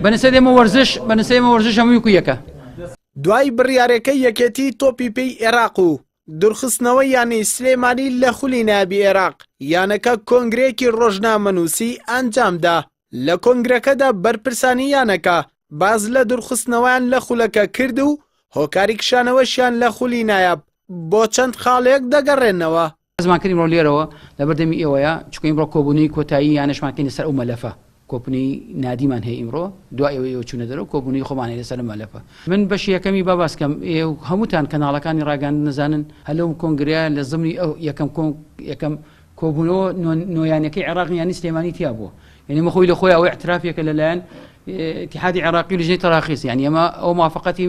بەنسەیمە وەرزش هەمووی کویەکە. دوای بڕیارەکەی یەکێتی تۆپی پێی عێراق و دوورخستنەوەی یانەی سلێمانی لە خولی نایبی عێراق یانەکە کۆنگرێکی ڕۆژنامەنووسی ئەنجامدا. لە کۆنگرەکەدا بەرپرسانی یانەکە باز لە دوورخستنەوەیان لە خولەکە کرد و هۆکاری کشانەوەشیان لە خولی نایب بۆ چەند خاڵێک دەگەڕێنەوە. زمانکردی ڕۆ لێرەوە لە بەردەمی ئێوەیە چکە ئیمڕۆ کۆبوونی کۆتایی یانەشمانکەینە سەر ئەو مەلەفە کۆپنی نادیمان هەیە ئیمڕۆ دوای ئەوەی چوونە دەرەوە کۆبوونی خۆمانەیە لەسەر مەلەفە. من بەشی یەکەمی باباسکەم هەمووتان کەناڵەکانی ڕاگەاند نەزانن هەلەو کۆنگرەیە لە زمانی ئەو یەکەم کۆبوونەوە نۆیانەکەی عێراقی یانی سلێمانی تیا بووە. یعنی مەخۆی لە خۆی ئەوەی اعترافێکە لەلایەن اتحادی عراقی و لجنەی تەراخیص یعنی ئەمە ئەو موافقەتی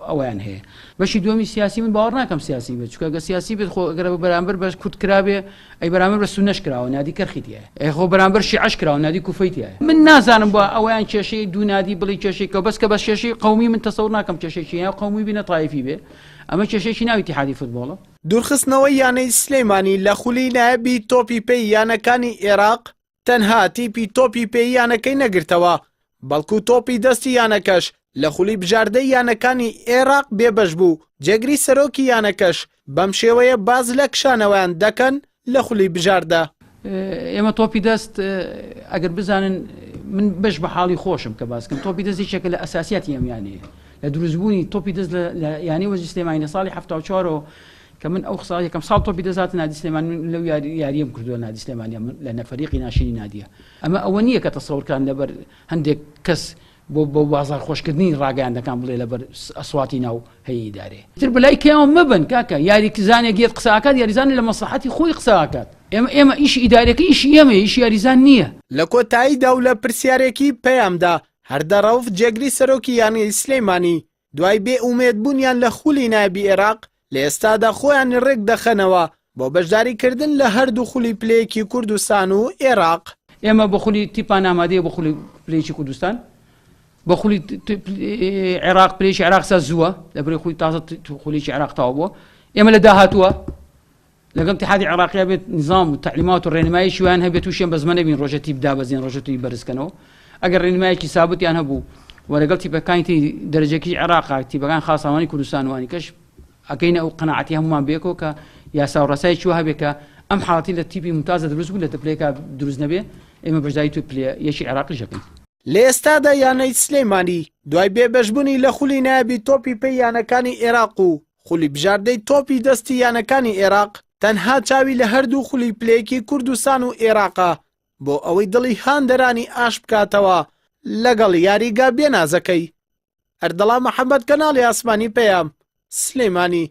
ئەویان هەیە. بەشی دووەمی سیاسی من باوەڕ ناکەم سیاسی بێت چونکە ئەگە سیاسی بێت خۆ ئەگەر بەرامبەر بە کورد کرابێ ئەی بەرامبەر بە سونەش کراوە نادی کەرخیتیایە ئەی خۆ بەرامبەر شیعەش کراوە نادی کوفەیتیایە. من نازانم بۆ ئەویان کێشەی دوو نادی بڵی کێشەیەکە بەس کە بەس کێشەی قەومی من تەسەوڕ ناکەم کێشەیەکی یا قەومی بینە تایفی بێ ئەمە کێشەیەکی ناوی اتحادی فوتبۆڵە. دوورخستنەوەی یانەی سلێمانی لە خولی نایبی تۆپی پێی یانەکانی عێراق تەنها تیپی تۆپی پێی یانەکەی نەگرتەوە بەڵکو تۆپی دەستی یانەکەش لە خولی بژاردەی یانەکانی عێراق بێبەش بوو. جێگری سەرۆکی یانەکەش بەم شێوەیە باز لە کشانەوەیان دەکەن لە خولی بژاردە. ئێمە تۆپی دەست ئەگەر بزانن من بەش بە حاڵی خۆشم کە باسکەم تۆپی دەست یەکێکە لە ئەساسیاتی ئەمیانەیە لە دروستبوونی تۆپی دەست لە یانی وەرزشی سلێمانی لە ساڵی 74ەوە کە من ئەو ساڵ یەکەم ساڵ تۆپی دەزات نادی سلێمانی لەو یاریەم کردووە نادی سلێمانی لە نەفەریقی ناشینی نادیە. ئەمە ئەوە نییە کە تەسەوڕکان لەبەر هەندێک کەس بۆ بازار خۆشکردنی ڕاگەیان دەکان بڵێ لەبەر ئەسواتی ناو هەیەی ئیدارێ تر بەلای کێوە مەبن کاکە یاریزانێک گێت قساکات یاریزانانی لە مەسلحەتی خۆی قساکات. ئێمە ئیش ئیدارەکە ئیشی ئێمە ئیش یاریزان نییە. لە کۆتاییدا و لە پرسیارێکی پەیامدا هەردەڕەوف جێگری سەرۆکی یانەی سلێمانی دوای بێ ئومێدبوونیان لە خولی نایبی عێراق لە ئێستادا خۆیان ڕێک دەخەنەوە بۆ بەشداریکردن لە هەردوو خولی پلەیەکی کوردستان و عێراق. ئێمە بە خولی تیپان ئامادەیە بە خولی پلەیەکی کوردستان بە خولی عێراق پلەیەکی عێراق سا زووە لەبەرەی خولی تازە خولیکی عێراق تاوا بووە. ئێمە لە داهاتووە لەگەڵ اتحادی عێراقیا بێت نظام و تعلیمات و ڕێنماییشی ویان هەبێت تووشیان بە زمانە بین ڕۆژە تیپ دابەزین ڕۆژە توی بەرزکەنەوە ئەگەر ڕێنمایەکی سابوتیان هەبوو و لەگەڵ تیپەکانی دەرەجەکی عێراق تیپەکان خاساوانی کوردستانوانی کەش ئەکەینە ئەو قەناعەتی هەمومان بێکەوە کە یاسا و ڕسایەکی وە هەبێت کە ئەم حاڵەتی لە تیپی ممتازە دروست بوو لە پلەیەکە دروست نەبێ ئێمە بەشداری توی پلێ یەکی عێراقی ژەکەین. لە ئێستادا یانەی سلێمانی دوای بێبەشبوونی لە خولی نایبی تۆپی پێی یانەکانی عێراق و خولی بژاردەی تۆپی دەستی یانەکانی عێراق تەنها چاوی لە هەردوو خولی پلەیەکی کوردستان و عێراقا بۆ ئەوەی دڵی هاندەرانی ئاش بکاتەوە لەگەڵ یاریگا بێنازەکەی. ئەردەڵا محەممەد کەناڵی ئاسمانی پەیام سلێمانی.